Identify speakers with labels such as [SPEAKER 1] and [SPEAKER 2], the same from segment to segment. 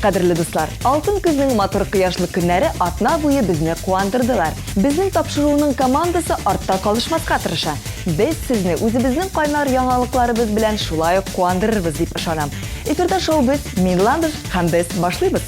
[SPEAKER 1] Кадерле дуслар, алтын көзнең матур кояшлы көннәре атна буе безне куандырдылар. Безнең тапшыруның командасы артта калышмаска тырыша. Без сезне үзебезнең кайнар яңалыкларыбыз белән шулай ук куандырырбыз дип ышанам. Эфирда шоу-без Минландыш һәм без башлыйбыз.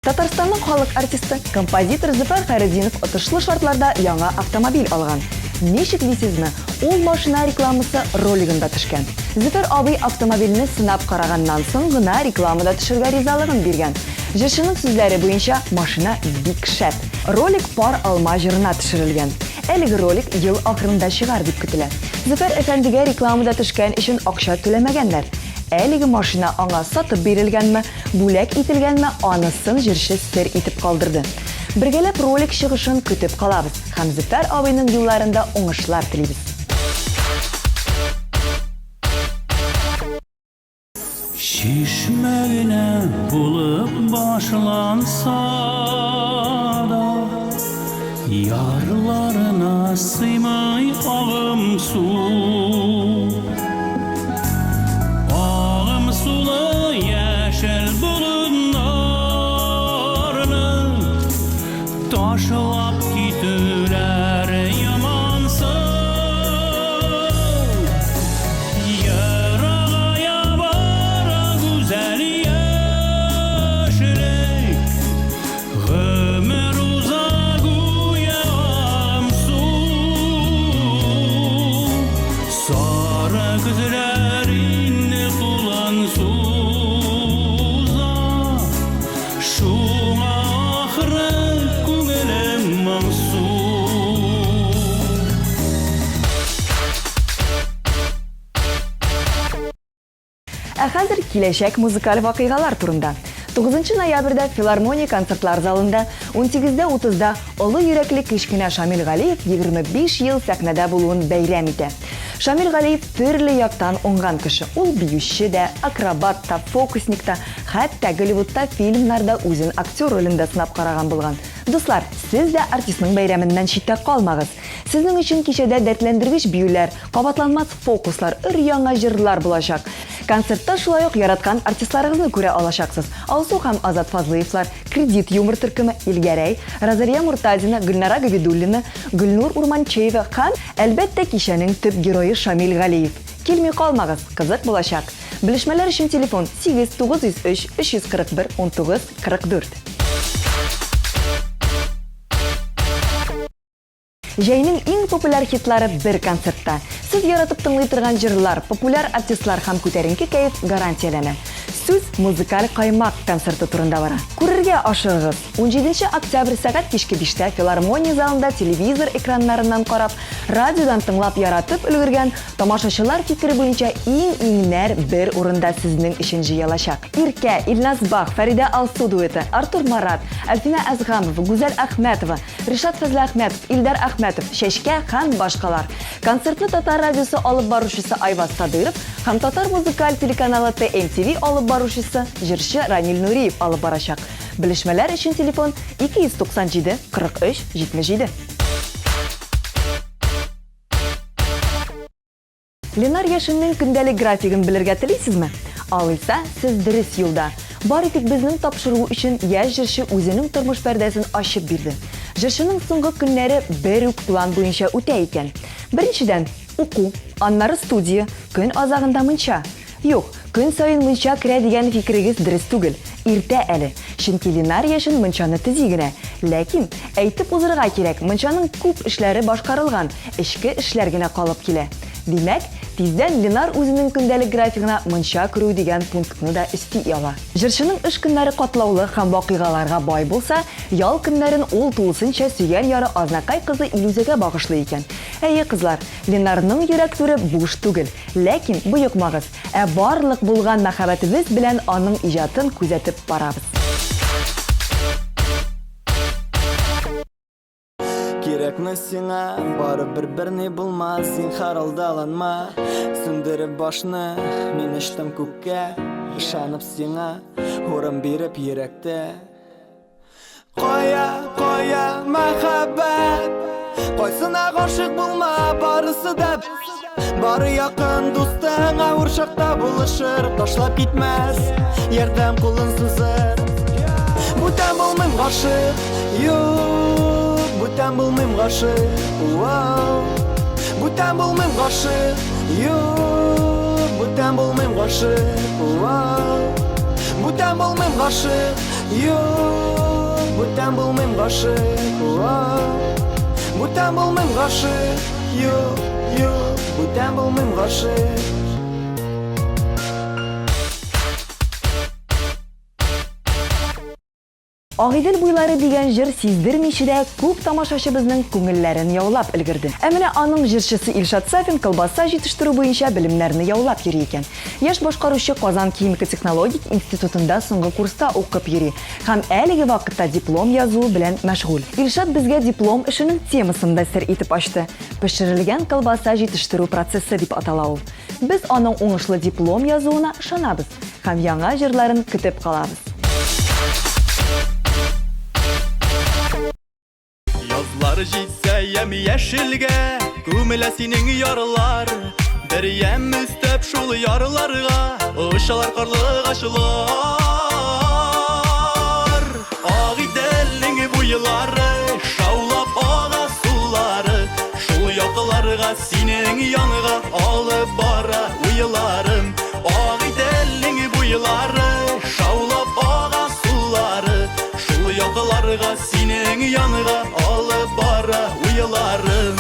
[SPEAKER 1] Татарстанның халык артисты, композитор Зөфәр Хәйретдинов отышлы шартларда яңа автомобиль алган. Ничек дисезме, ул машина рекламасы ролигында төшкән. Зөфәр абый автомобильне сынап караганнан соң гына рекламада төшергә ризалыгын биргән. Җырчының сүзләре буенча, машина бик шәп. Ролик пар алма җырына төшерелгән. Әлеге ролик ел ахырында чыгар дип көтелә. Зөфәр әфәндегә рекламада төшкән өчен акча түләмәгәннәр. Әлеге машина аңа сатып бирелгәнме, бүләк ителгәнме, анысын җырчы сер итеп калдырды. Бергәләп ролик чыгышын көтеп калабыз һәм Зөфәр абыйның юлларында уңышлар телибез.
[SPEAKER 2] Şişmegine bulup başlansa da yarlarına sıymay ağım su. Ağım sulu yeşil bulunlarını taşlap gitüler yamansın.
[SPEAKER 1] Хәзер киләчәк музыкаль вакыйгалар турында. 9 ноябрьдә филармония концертлар залында 18:30-да олы йөрәкле кечкенә Шамил Галиев 25 ел сәхнәдә булуын бәйрәм итә. Шамил Галиев төрле яктан уңган кеше. Ул биюче дә, акробат та, фокусник та, хәтта Голливудта фильмнарда үзен актер ролендә сынап караган булган. Дуслар, сез дә артистның бәйрәменнән читтә калмагыз. Сезнең өчен кичәдә дәртләндергеч биюләр, кабатланмас фокуслар, өр-яңа җырлар булачак. Концертта шулай ук яраткан артистларыгызны күрә алачаксыз. Алсу һәм Азат Фазлыевлар, Кредит юмор төркеме Илгәрәй, Разария Муртазина, Гөлнара Габидуллина, Гөлнур Урманчеева һәм әлбәттә кичәнең төп герое Шамил Галиев. Килми калмагыз, кызык булачак. Белешмәләр өчен телефон 8903 341 1944. Җәйнең иң популяр хитлары бер концертта. Сез яратып тыңлый торган җырлар, популяр артистлар һәм күтәренке кәеф гарантияләнә. Сүз музыкаль каймак концерты турында бара. Күрергә ашыгыз. 17 октябрь сәгать кичке 5-тә филармония залында телевизор экраннарыннан карап, радиодан тыңлап яратып өлгергән тамашачылар фикере буенча иң-иңнәр бер урында сезнең өчен җыелачак. Иркә, Илназ Бах, Фәридә Алсу дуэты, Артур Марат, Әлфинә Әзгамова, Гүзәл Әхмәтова, Ришат Фәзле Әхмәтов, Илдар Әхмәтов, Шәшкә һәм башкалар. Концертны Татар радиосы алып баручысы Айваз Садыров һәм Татар музыкаль телеканалы TMTV алып баручысы җырчы Ранил Нуриев алып барачак. Белешмәләр өчен телефон 297 43 77. Ленар Яшинның көндәлек графигын белергә телисезме? Алайса, сез дөрес юлда. Бары тик безнең тапшыру өчен яшь җырчы үзенең тормыш пәрдәсен ачып бирде. Җырчының соңгы көннәре бер үк план буенча үтә икән. Беренчедән, уку, аннары студия, көн азагында мунча. Юк, көн сайын мунча керә дигән фикерегез дөрес түгел. Иртә әле. Чөнки Ленар Яшин мунчаны төзи генә. Ләкин әйтеп узырга кирәк, мунчаның күп эшләре башкарылган, эчке эшләр генә калып килә. Димәк, тиздән Ленар үзенең көндәлек графигына мунча керү дигән пунктны да өсти яла. Җырчының эш көннәре катлаулы һәм вакыйгаларга бай булса, ял көннәрен ул тулысынча сөйгән яры Азнакай кызы Илүзәгә багышлый икән. Әйе, кызлар, Ленарның йөрәк түре буш түгел, ләкин буйыкмагыз, барлык булган мәхәббәтебез белән аның иҗатын күзәтеп барабыз.
[SPEAKER 3] Кирәкме сиңа, барып бер ни булмас, син харалдаланма. Сүндереп башны, мин эштем күккә, ышанып сиңа, урын биреп йөрәктә. Кая мәхәббәт, кайсына гашык булма, барысы да Бары якын дустың авыр шакта булышыр, ташлап китмәс, ярдәм кулын сузыр. Бүтән булмыйм гашык, юк, бүтән булмыйм гашык, бүтән булмыйм гашык, юк, бүтән булмыйм гашык, бүтән булмыйм гашык, юк, бүтән булмыйм гашык, бүтән булмыйм гашык, юк, юк, бүтән булмыйм гашык.
[SPEAKER 1] Агыйдел буйлары дигән җыр сиздермичә дә күп тамашачыбызның күңелләрен яулап өлгерде. Ә менә аның җырчысы Илшат Сафин колбаса җитештерү буенча белемнәрне яулап йөри икән. Яшь башкаручы Казан химик-технологик институтында соңгы курста укып йөри һәм әлеге вакытта диплом язу белән мәшгуль. Илшат безгә диплом эшенең темасын да сер итеп ачты. Пешерелгән колбаса җитештерү процессы дип атала ул. Без аның уңышлы диплом язуына ышанабыз һәм яңа җырларын көтеп калабыз.
[SPEAKER 4] Yazlar җитсә ям яшелгә, күмелә синең ярлар. Бер ям өстәп шул ярларга, ошалар карлыгачлар. Агыйделнең буйлары, шаулап ага сулары, шул якыларга синең янга алып бара уйларым. Агыйделнең буйлары, шаулап ага сулары, шул якыларга синең янга алып бара уйларым.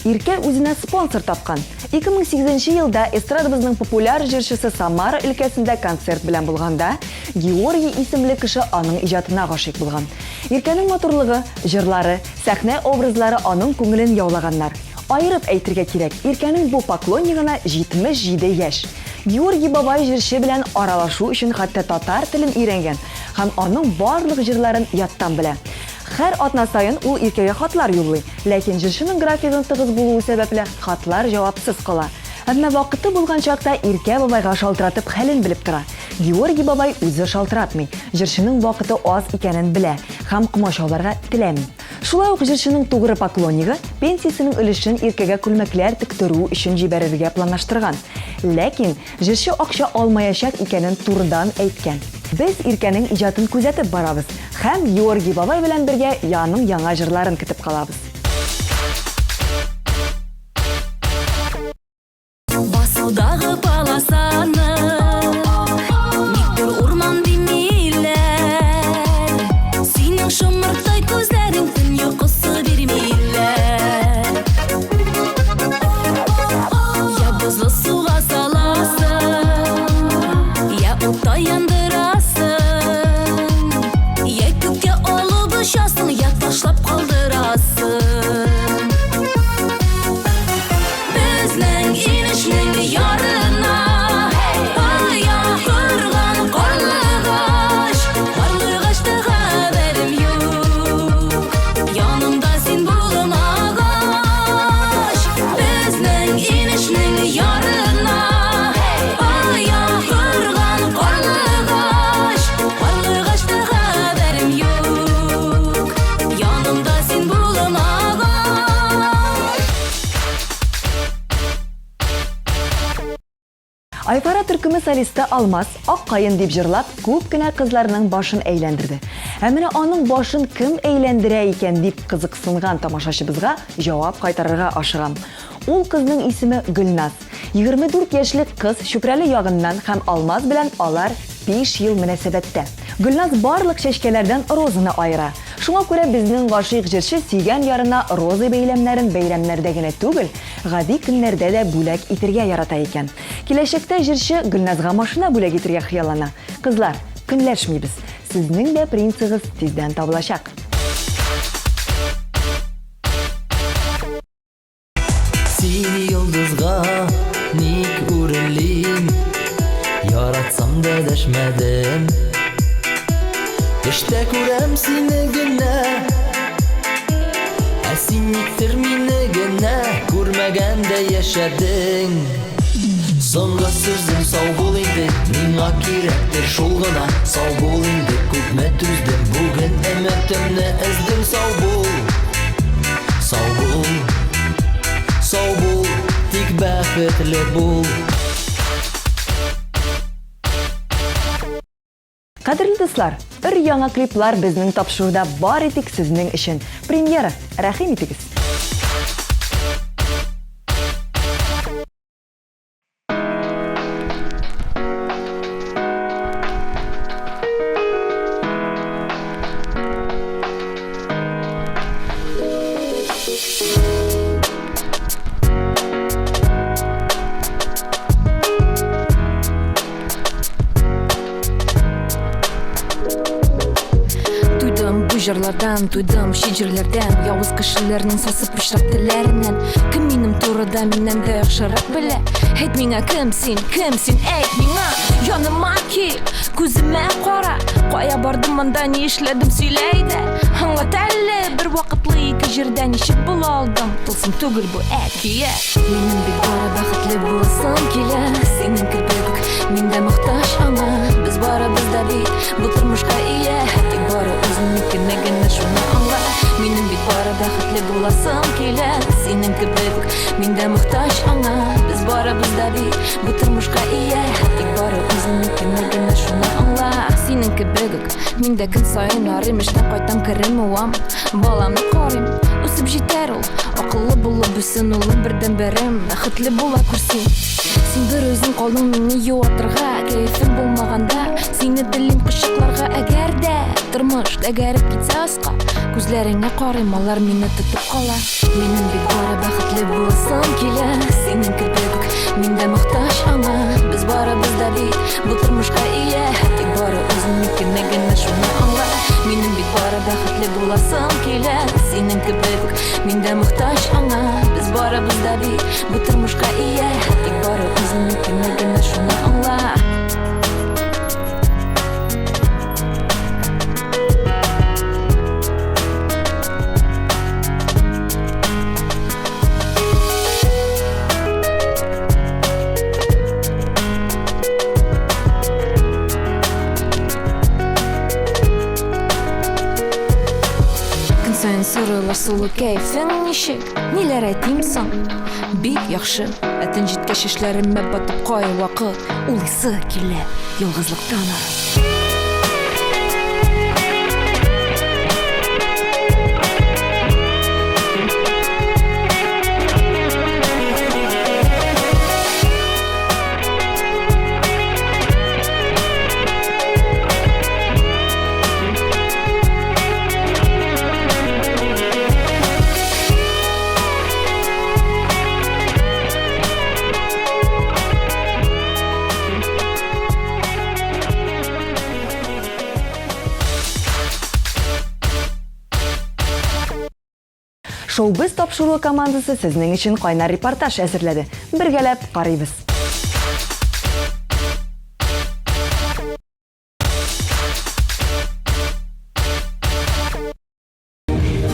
[SPEAKER 1] Иркә үзенә спонсор тапкан. 2008 елда эстрадабызның популяр җырчысы Самара өлкәсендә концерт белән булганда, Георгий исемле кеше аның иҗатына гашыйк булган. Иркәнең матурлыгы, җырлары, сәхнә образлары аның күңелен яулаганнар. Айырып әйтергә кирәк, Иркәнең бу поклоннигына 77 яшь. Георгий бабай җырчы белән аралашу өчен хәтта татар телен өйрәнгән һәм аның барлык җырларын яттан белә. Һәр атна саен ул Иркәгә хатлар юллый, ләкин җырчының графигын тыгыз булуы сәбәпле хатлар җавапсыз кала. Әмма вакыты булган чакта Иркә бабайга шалтыратып хәлен белеп тора. Георгий бабай үзе шалтыратмый, җырчының вакыты аз икәнен белә һәм комачауларга теләми. Шулай ук җырчының тугры поклоннигы пенсиясенең өлешен Иркәгә күлмәкләр тектерү өчен җибәрергә планлаштырган. Ләкин җырчы акча алмаячак икәнен турыдан әйткән. Без Иркәнең иҗатын күзәтеп барабыз һәм Георгий бабай белән бергә яның яңа җырларын көтеп калабыз.
[SPEAKER 5] Басылдағы баласаны Никтер урман демейлер Синең шымыртай көзләрің түн йоқысы бермейлер Я бозлы суға саласың Я утта яндырасың Я көкке алып ұшасың Я ташлап қалдырасың Ярына ая кырган карлыгаш Карлыгашта хәбәрем юк Янымда син булмагач Безнең инешнең ярына ая кырган карлыгаш Карлыгашта хәбәрем юк Янымда син булмагач
[SPEAKER 1] Айфара төркеме солисты Алмаз ак кайын дип җырлап күп кенә кызларның башын әйләндерде. Ә менә аның башын кем әйләндерә икән дип кызыксынган тамашачыбызга җавап кайтарырга ашыгам. Ул кызның исеме Гөлназ. 24 яшьлек кыз Чүпрәле ягыннан һәм Алмаз белән алар 5 ел мөнәсәбәттә. Гөлназ барлык чәчкәләрдән розаны айыра. Шуңа күрә безнең гашыйк җырчы сөйгән ярына роза бәйләмнәрен бәйрәмнәрдә генә түгел, гади көннәрдә дә бүләк итергә ярата икән. Киләчәктә җырчы Гөлназга машина бүләк итергә хыяллана. Кызлар, көнләшмибез. Сезнең дә принцигыз тиздән табылачак.
[SPEAKER 6] Сине йолдызга ник үрелим Яратсам да дәшмәдем Эштә күрәм сине генә Ә син никтер мине генә Күрмәгәндә яшәдең Соңгы сүзем сау бул инде Миңа кирәктер шул гына Сау бул инде күпме түздем Бүген өметемне эздем сау бул Сау бул, тик бәхетле бул.
[SPEAKER 1] Кадерле дуслар, яңа клиплар безнең тапшыруда бар идек сезнең өчен. Премьера, рәхим итегез.
[SPEAKER 5] Жырлардан туйдым шижерлерден Явыз кешеләрнең сасып пычрак телләреннән Кем минем турыда миннән дә яхшырак белә Әйт миңа кем син, әйт миңа Яныма кил, күземә кара Кая бардым монда ни эшләдем сөйләйдә Аңлат әле бер вакытлы ике җирдә ничек була алдым Тылсым түгел бу әкия Минем бик бары бәхетле буласым килә Синең кебек миндә мохтаҗ аңа Без барыбыз да бит бу тормышка ия Тик бары үзеңнекенә генә шуны аңла Минем бит бары бәхетле буласым килә Синең кебек миндә мохтаҗ аңа Без барыбыз да бит бу тормышка ия Тик бары үзеңнекенә генә шуны аңла Синең кебек миндә көн саен арыйм эштән кайтам керем уам Баламны карыйм үсеп җитәр ул Акыллы булып үсен улым бердән берем Бәхетле була күрсен Син бер үзең калдың мине юатырга Кәефем булмаганда Сине телим кочакларга әгәр дә Тормыш тәгәреп китсә аска Күзләреңә карыйм алар мине тотып кала Минем бик бары бәхетле буласым килә Синең кебек миндә мохтаҗ аңа Без барыбыз да бит бу тормышка ия Тик бары үзеңнекенә генә шуны аңла Минем бит бары бәхетле буласым килә Синең кебек миндә мохтаҗ аңа Без барыбыз да бит бу тормышка ия Тик бары үзеңнекенә генә шуны аңла Сен сырылар сулы кәйфең ничек Ниләр әйтим соң Бик яхшы Әтен җиткәч эшләремә батып кай вакыт Улысы килә ялгызлыктан арып
[SPEAKER 1] Шоу-биз тапшыру командасы сезнең өчен кайнар репортаж әзерләде. Бергәләп карыйбыз.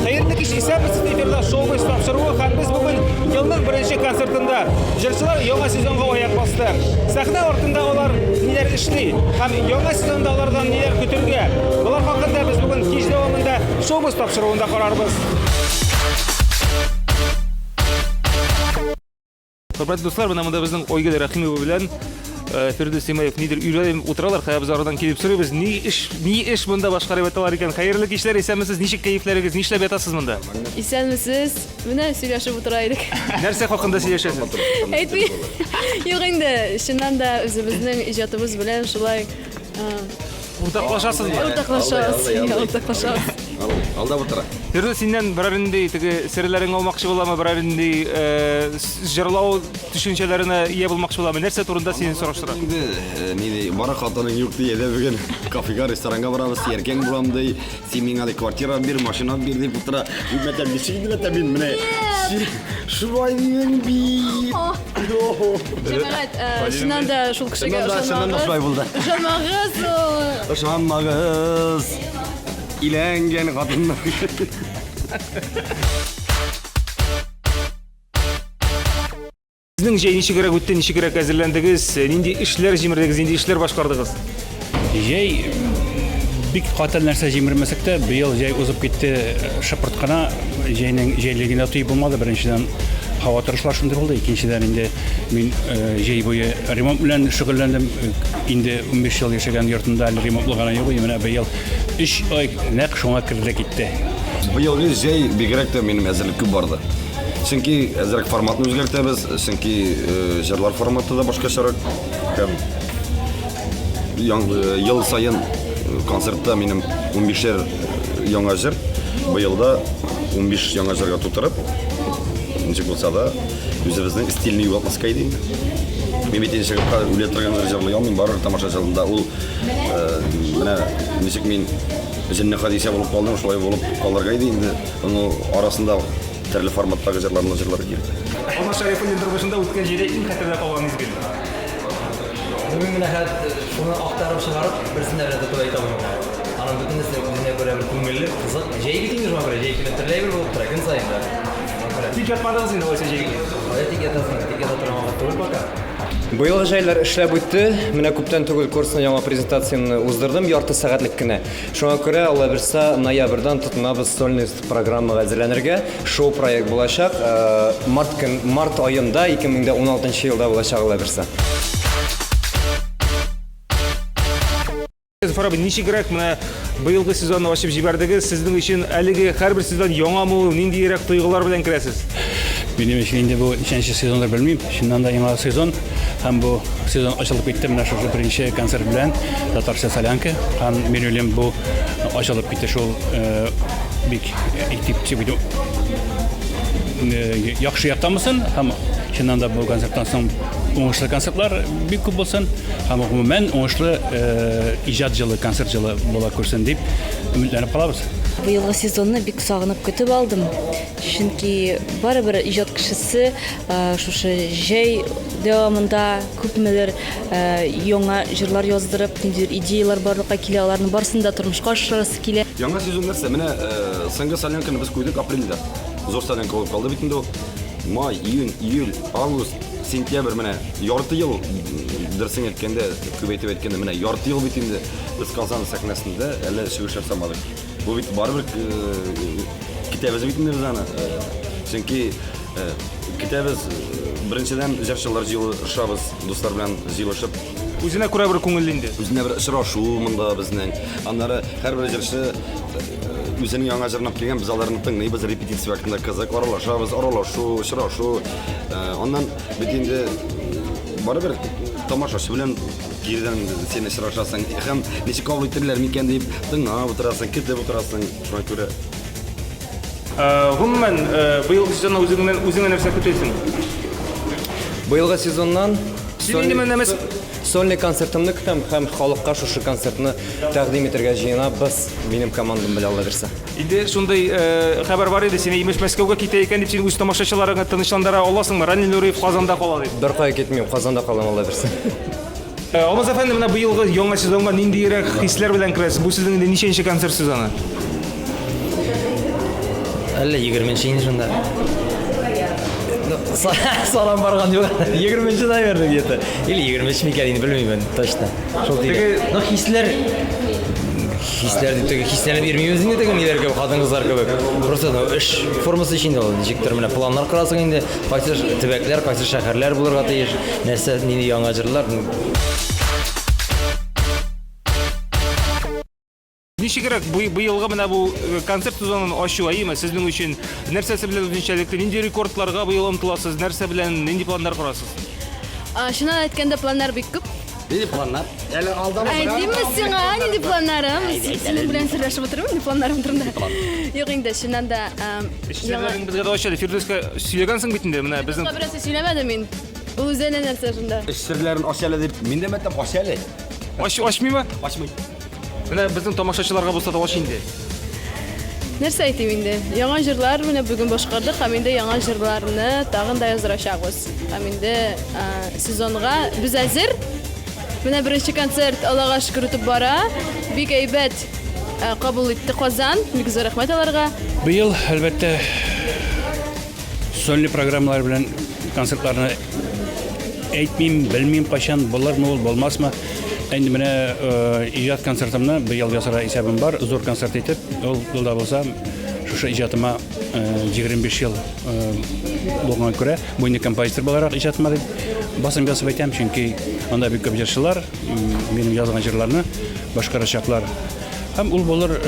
[SPEAKER 7] Хәерле кич исәбез эфирда шоу-биз тапшыруы һәм без бүген елның беренче концертында җырчылар яңа сезонга аяк басты. Сәхнә артында алар ниләр эшли һәм яңа сезонда алардан ниләр көтәргә. Булар хакында без бүген кич дәвамында шоу-биз тапшыруында карарбыз. Хөрмәтле дуслар, менә монда безнең Ойгөл Рәхимова белән Фирдәүс Имаев нидер өйрәнеп утыралар, хәя без арадан килеп сорыйбыз, ни эш монда башкарып яталар икән. Хәерле кичләр, исәнмесез, ничек кәефләрегез, нишләп ятасыз монда?
[SPEAKER 8] Исәнмесез, менә сөйләшеп утырайдык.
[SPEAKER 7] Нәрсә хакында сөйләшәсез?
[SPEAKER 8] Әйтми. Юк инде, чыннан да үзебезнең иҗатыбыз белән шулай
[SPEAKER 7] Уртаклашасызмы?
[SPEAKER 8] Уртаклашабыз.
[SPEAKER 9] Алда утыра.
[SPEAKER 7] Фирдәүс, синнән берәр инде теге серләрен алмакчы буламы, берәр инде җырлау төшенчәләренә ия булмакчы буламы? Нәрсә турында сине сораштыра?
[SPEAKER 9] Инде бара хатының юк ди, әдә бүген кафега, ресторанга барабыз, яркәң булам ди. Син миңа квартира бир, машина бир дип утыра. Үмәтәм ничек дә мин менә. Шулай дигән бит.
[SPEAKER 8] Җәмәгать, чыннан да шул кешегә
[SPEAKER 9] шулай булды.
[SPEAKER 8] ышанмагыз.
[SPEAKER 9] Ышанмагыз. Иләнгән хатыннар.
[SPEAKER 7] Сезнең җәй ничегрәк үтте, ничегрәк әзерләндегез, нинди эшләр җимердегез, нинди эшләр башкардыгыз?
[SPEAKER 10] Җәй
[SPEAKER 2] бик катыл нәрсә җимермәсәк тә, быел җәй узып китте, шыпырткана җәйлегенә туй булмады. Беренчедән һава торышлар шундый булды. Икенчедән инде мин җәй буе ремонт белән шөгыльләндем. Инде 15 ел яшәгән йортында әле ремонтлы гына юк. Менә быел 3 ай нәкъ шуңа керде китте.
[SPEAKER 9] Быелгы җәй бигрәк тә минем әзерлек күп барды. Чөнки әзрәк форматны үзгәртәбез, чөнки җырлар форматы да башкачарак. Һәм ел сайын концертта минем 15-шер яңа җыр, быелда 15 яңа җырга тутырып, ничек булса да үзебезнең стильне югалтмаска иде. Мин бит инде чыгып үлә торган җырлый алмыйм, барыр тамашачыларда ул менә ничек мин җинне хадисә булып калдым, шулай булып калырга иде инде. Аны арасында төрле форматтагы җырларны җырлар кирәк.
[SPEAKER 7] Алмаз Шәрифуллин тормышында үткән җирдә иң хәтердә калган мизгел.
[SPEAKER 6] Бүгін міне шуны ақтарып шығарып, бірсінде бір әтіп айта алмаймын. Аның бүтін өзіне көре бір көңілі, қызық. Жай кетейін жоға көре, жай келеттірлей бір болып тұра, күн сайында.
[SPEAKER 7] Тик ятмадыңыз енді ойса жайге?
[SPEAKER 6] Тик ятасың, тик ята тұрмаға тұрып бака.
[SPEAKER 10] Быйыл җәйләр эшләп үтте. Менә күптән түгел курсның яңа презентацияны уздырдым, ярты сәгатьлек кенә. Шуңа күрә Алла берсә ноябрьдән тотынабыз сольный программага әзерләнергә. Шоу проект булачак. Март аенда 2016 елда булачак Алла берсә.
[SPEAKER 7] Фараби, ничегрәк менә быелгы сезонны ачып җибәрдегез? Сезнең өчен әлеге һәрбер сезон яңамы, ниндирәк тойгылар белән керәсез?
[SPEAKER 2] Минем өчен инде бу икенче сезонда белмим. Чыннан да яңа сезон һәм бу сезон ачылып китте менә шушы беренче концерт белән Татарча солянка. Һәм мин уйлыйм бу ачылып китте шул бик иктипче бу яхшы яктамысын һәм чыннан да бу концерттан соң уңышлы концертлар бик күп булсын һәм гомумән уңышлы иҗат җылы, концерт җылы була күрсен дип өметләнеп калабыз.
[SPEAKER 8] Быелгы сезонны бик сагынып көтеп алдым. Чөнки барыбер иҗат кешесе шушы җәй дәвамында күпмедер яңа җырлар яздырып, ниндидер идеялар барлыкка килә, аларның барысын да тормышка ашырасы килә.
[SPEAKER 9] Яңа сезон нәрсә? Менә соңгы солянканы без куйдык апрельдә. Зур солянка булып калды бит инде. Май, июнь, июль, август, сентябрь менә ярты ел дөресен әйткәндә, күбәйтеп әйткәндә менә ярты ел бит инде без Казан сәхнәсендә әле чыгыш ясамадык. Бу бит барыбер китәбез бит инде без аны. Чөнки китәбез беренчедән җырчылар җыелышабыз, дуслар белән җыелышып.
[SPEAKER 7] Үзенә күрә бер күңелле инде.
[SPEAKER 9] Үзенә бер очрашу монда безнең. Аннары һәрбер җырчы үзенең яңа җырын килгән, без аларны тыңлыйбыз, репетиция вакытында кызык аралашу, очрашу. Аннан бит инде барыбер тамашачы белән кирдән син очрашасың. Һәм ничек кабул итәрләр микән дип тыңлап утырасың, көтеп утырасың. Шуңа күрә
[SPEAKER 7] Гомумән, быелгы сезонда үзеңнән нәрсә көтәсең?
[SPEAKER 10] Быелгы сезоннан
[SPEAKER 7] Син
[SPEAKER 10] сольный концертымны көтәм һәм халыкка шушы концертны тәкъдим итәргә җыенабыз. Минем командам белән Алла берсә.
[SPEAKER 7] инде шундай хәбәр бар иде, син имеш Мәскәүгә китә икән дип, син үз тамашачыларыңа тынычландыра аласыңмы? Ранил Нуриев Казанда кала дип.
[SPEAKER 10] Бер кая китмим, Казанда калам Алла берсә.
[SPEAKER 7] Алмаз әфәнде, менә быелгы яңа сезонга ниндирәк хисләр белән керәсез? Бу сезнең инде ничәнче концерт сезоны?
[SPEAKER 6] Әлі 20-ші ен шында. Салам барған жоқ. 20-ші наверное где-то. Или 20-ші мекәлейін білмеймін точно. Шол тегі. Но хислер хислерді бермейміз инде деген нелер көп, қатын қыздар көп. Просто үш формасы ішінде ол. Жектер менә планнар құрасың инде. Қайсы төбәкләр, қайсы шәһәрләр булырга тиеш. Нәрсә нинди яңа җырлар.
[SPEAKER 7] Ничегрәк быелгы менә бу концерт сезонын ачу айымы сезнең өчен нәрсәсе белән үзенчәлекле, нинди рекордларга быел омтыласыз, нәрсә белән нинди планнар корасыз?
[SPEAKER 8] Чыннан әйткәндә планнар бик күп.
[SPEAKER 9] нинди планнар? Әле алдамы?
[SPEAKER 8] Әйтимме сиңа, нинди планнарым? Синең белән сөйләшеп утырам, нинди планнарым турында. Юк инде, чыннан да
[SPEAKER 7] Эшләрләрен безгә дә ачылды. Фирдәүскә сөйләгәнсең бит инде менә безнең.
[SPEAKER 8] Берсе сөйләмәдем мин. Ул үзенә нәрсә шунда.
[SPEAKER 9] Эшләрләрен ачалы дип мин дә мәктәп ачалы.
[SPEAKER 7] Ачмыймы?
[SPEAKER 9] Ачмый.
[SPEAKER 7] Менә безнең тамашачыларга булса да аш инде.
[SPEAKER 8] Нәрсә әйтим инде? Яңа җырлар менә бүген башкардык, һәм инде яңа җырларны тагын да яздырачакбыз. Һәм инде сезонга без әзер. Менә беренче концерт Аллага шөкер итеп бара. Бик әйбәт кабул итте Казан. Бик зур рәхмәт аларга.
[SPEAKER 2] Быел әлбәттә сольный программалар белән концертларны әйтмим, белмим качан булырмы ул, булмасмы. Әнді менә иҗат концертымны быел ясара исәбем бар. Зур концерт итеп, ул булда булса, шушы иҗатыма 25 ел булганга күрә, бу инде композитор буларак иҗатыма дип басым ясап әйтәм, чөнки анда бик күп җырчылар минем язган җырларны башкарачаклар. Һәм ул булыр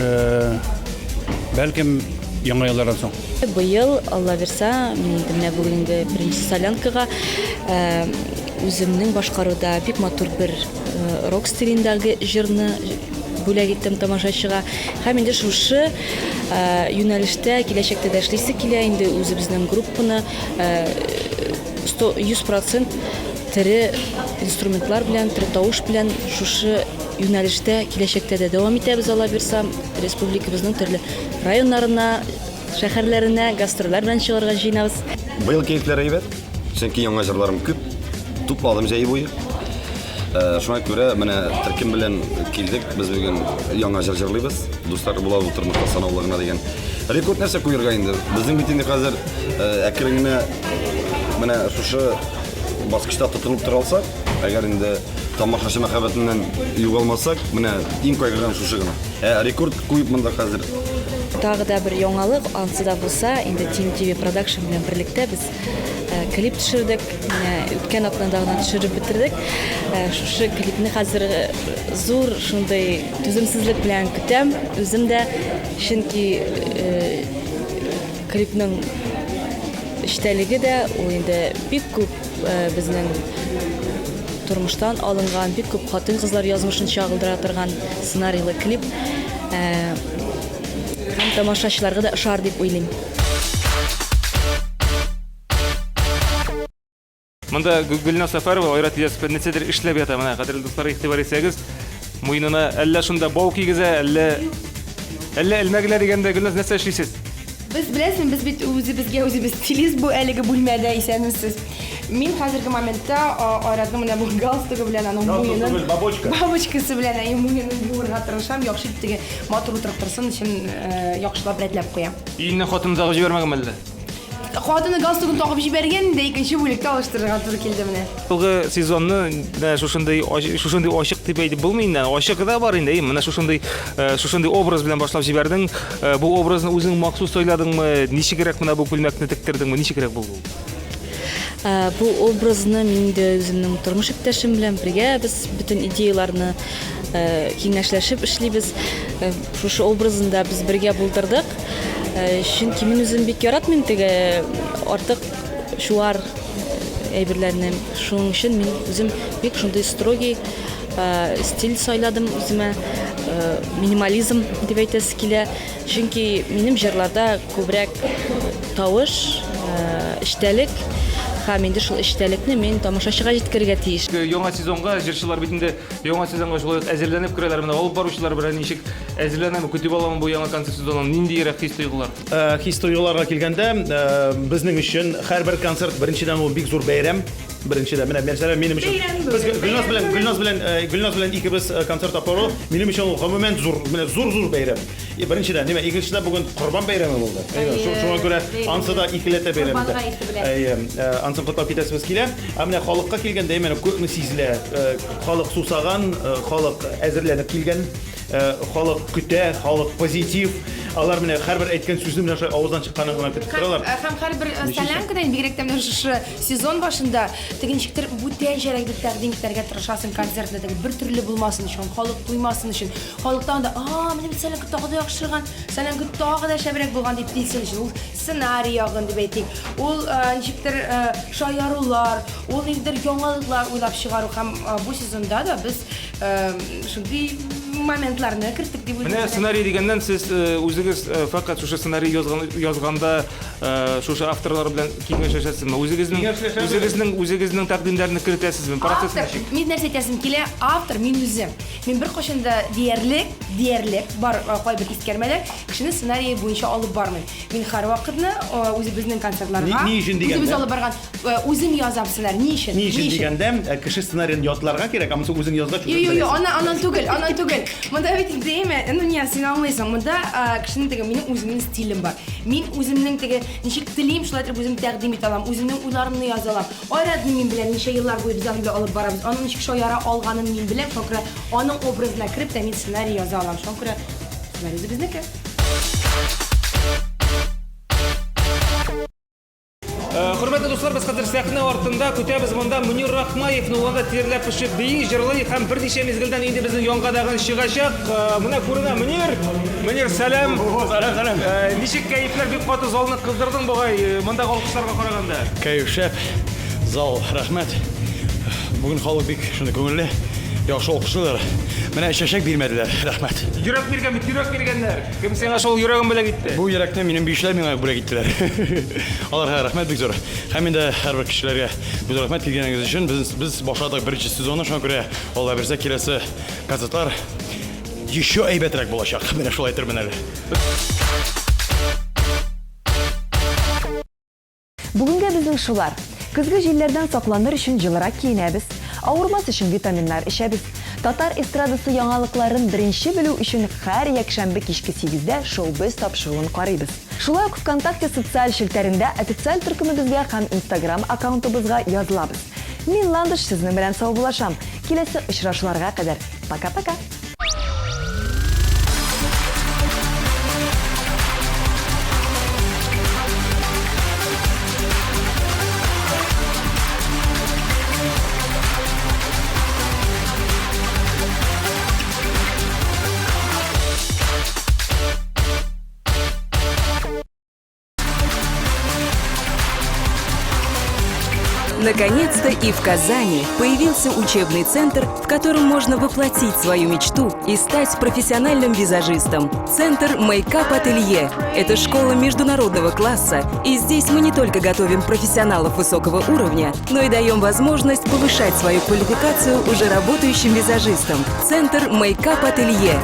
[SPEAKER 2] бәлкем яңа еллардан соң.
[SPEAKER 11] Быел, Алла верса, мен менә бүгенге беренче солянкага үземнең башкаруда бик матур бер рок стилендәге җырны бүләк иттем тамашачыга. Һәм инде шушы юнәлештә киләчәктә дә эшлисе килә, инде үзебезнең группаны 100% тере инструментлар белән, тере тавыш белән шушы юнәлештә киләчәктә дә дәвам итәбез, Алла верса, республикабызның төрле районнарына, шәһәрләренә гастрольләр белән чыгарга җыенабыз.
[SPEAKER 9] Быел кәйфләр әйбәт, чөнки яңа җырларым күп, тупладым җәй буе. Шуңа күрә менә төркем белән килдек, без бүген яңа җыр җырлыйбыз. Дуслар була утырмакта санаулыгына дигән. Рекорд нәрсә куярга инде. Безнең бит инде хәзер әкрен генә менә шушы баскычта тотылып тора алсак, әгәр инде тамашачы мәхәббәтеннән югалмасак, менә иң кайгырган шушы гына. Рекорд куеп монда хәзер.
[SPEAKER 11] Тагы да бер яңалык, ансы да булса, инде Team TV Production белән берлектә без клип төшердек. Үткән атнада гына төшереп бетердек. Шушы клипне хәзер зур шундый түземсезлек белән көтәм. Үзем дә, чөнки клипның эчтәлеге дә ул инде бик күп безнең тормыштан алынган, бик күп хатын-кызлар язмышын чагылдыра торган сценарийлы клип. Һәм тамашачыларга да ошар дип уйлыйм.
[SPEAKER 7] Монда Гөлназ Сафарова Айрат Ильясов нәрсәдер эшләп ята. Менә кадерле дуслар, игътибар итсәгез, муенына әллә шунда бау кигезә, әллә элмәгеләр дигәндә Гөлназ нәрсә эшлисез?
[SPEAKER 12] Без беләсезме, без бит үзебез стилист бу әлеге бүлмәдә исәнмесез. Мин хәзерге моментта Айратның менә бу галстугы белән аның муенын бабочкасы белән муенын юырга тырышам, яхшы диге матур утырып торсын өчен яхшылап рәтләп куям.
[SPEAKER 7] Өйне хатынызга җибәрмәгән әллә?
[SPEAKER 12] Хатыны галстугын тагып җибәргән, дә икенче бүлектә алыштырырга туры килде менә.
[SPEAKER 7] Елгы сезонны шушындый ачык дип әйтеп булмый инде. Ачык да бар инде. Менә шушындый образ белән башлап җибәрдең. Бу образны үзең махсус сайладыңмы? Ничегрәк менә бу күлмәкне тектердеңме? Ничегрәк булды?
[SPEAKER 11] Бу образны мин дә үземнең тормыш иптәшем белән бергә без бүтән идеяларны киңәшләшеп эшлибез. Шушы образында без бергә булдырдык. Чөнки мин үзем бик яратмыйм теге артык шуар әйберләрне. Шуның өчен мин үзем бик шундый строгий стиль сайладым үземә. Минимализм дип әйтәсе килә. Чөнки минем җырларда күбрәк тавыш, эчтәлек һәм инде шул эчтәлекне мин тамашачыга җиткерергә тиеш.
[SPEAKER 7] Яңа сезонга җырчылар бит инде яңа сезонга шулай әзерләнеп керәләр. Менә алып баручылар белән ничек әзерләнәме, көтеп аламы бу яңа концерт сезонын? Ниндирәк хис тойгылар?
[SPEAKER 13] Хис тойгыларга килгәндә, безнең өчен һәрбер концерт беренчедән ул бик зур бәйрәм. Беренчедән менә мәсәлән минем өчен без Гөлназ белән икебез концерт апару минем өчен ул гомумән зур, менә зур бәйрәм. Беренчедән, нимә, икенчедән бүген Корбан бәйрәме булды. Шуңа күрә ансы да икеләтә бәйрәм. Ансын котлап китәсебез килә. Менә халыкка килгәндә менә күпме сизелә. Халык сусаган, халык әзерләнеп килгән, халык көтә, халык позитив. Алар менә һәрбер әйткән сүзне менә шулай авыздан чыкканын гына көтеп торалар.
[SPEAKER 12] Һәм һәрбер солянкадан бигрәк тә менә шушы сезон башында тегенчектер бүтән җәрәк дип тәкъдим итәргә тырышасың концертны, бер төрле булмасын өчен, халык туймасын өчен. Халыктан да, менә бит солянка тагы да яхшырган, солянка тагы да шәбрәк булган дип дилсен өчен. Ул сценарий ягын дип әйтик. Ул ничектер шаярулар, ул ниндидер яңалыклар уйлап чыгару һәм бу сезонда да без шундый моментларны кертик дип уйлыйм.
[SPEAKER 7] Менә сценарий дигәннән сез үзегез фақат шушы сценарий язганда шушы авторлар белән киңәшләшәсезме? Үзегезнең тәкъдимнәрне кертәсезме? Процесс ничек?
[SPEAKER 12] Мин нәрсә әйтәсем килә, автор мин үзем. Мин бер кашында диярлек бар кайбер искәрмәләр, кешене сценарий буенча алып бармыйм. Мин һәр вакытны үзебезнең концертларга үзебез алып барган Үзем язамсыңар. Ни өчен?
[SPEAKER 13] Ни өчен дигәндә, кеше сценарийны ятларга кирәк, амсы үзең язгач.
[SPEAKER 12] Юк, анан түгел. Монда бит инде, ну син аңлыйсың, монда кешенең теге минем үземнең стилем бар. Мин үземнең теге ничек телим, шулай итеп үзем тәкъдим итә алам, үземнең уйларымны яза алам. Айрадны мин белән ничә еллар буе без аны белән алып барабыз. Аның ничек шаяра алганын мин беләм, шуңа аның образына кирип тә мин сценарий яза алам. Шуңа сценарий үзебезнеке.
[SPEAKER 7] Хөрмәтле дуслар, без хәзер сәхнә артында көтәбез монда Мөнир Рахмаевны, ул анда тирләп пешеп бии, җырлый һәм берничә мизгелдән инде безнең яңгадагы чыгачак. Менә күренә Мөнир, сәлам. Сәлам. Ничек кәефләр бик каты залны кыздырдың бугай, монда алкышларга караганда?
[SPEAKER 13] Кәеф шәп, зал, рәхмәт. Бүген халык бик шундый күңелле, яхшы алкышлар. Менә чәчәк бирмәделәр, рәхмәт.
[SPEAKER 7] Йөрәк биргәннәр. Кем сиңа шул йөрәгем белән китте?
[SPEAKER 13] Бу йөрәкне минем бишләр миңа бүләк иттеләр. Аларга рәхмәт бик зур. Һәм инде һәрбер кешеләргә бик рәхмәт килгәнегез өчен. Без башладык беренче сезонны, шуңа күрә Алла бирсә киләсе концертлар еще әйбәтрәк булачак. Менә шулай әйтермен әле.
[SPEAKER 1] Бүгенге безнең шулар. Көзге җилләрдән сакланыр өчен җылырак киенәбез. Авырмас өчен витаминнар эчәбез. Татар эстрадасы яңалыкларын беренче белү өчен һәр якшәмбе кичке 8дә шоу-без тапшыруын карыйбыз. Шулай ук ВКонтакте социаль челтәрендә официаль төркемебезгә һәм Instagram аккаунтыбызга язылабыз. Мин Ландыш сезнең белән саубулашам. Киләсе очрашуларга кадәр. Пока-пока.
[SPEAKER 14] Наконец-то и в Казани появился учебный центр, в котором можно воплотить свою мечту и стать профессиональным визажистом. Центр Makeup Ателье – это школа международного класса, и здесь мы не только готовим профессионалов высокого уровня, но и даем возможность повышать свою квалификацию уже работающим визажистам. Центр Makeup Ателье.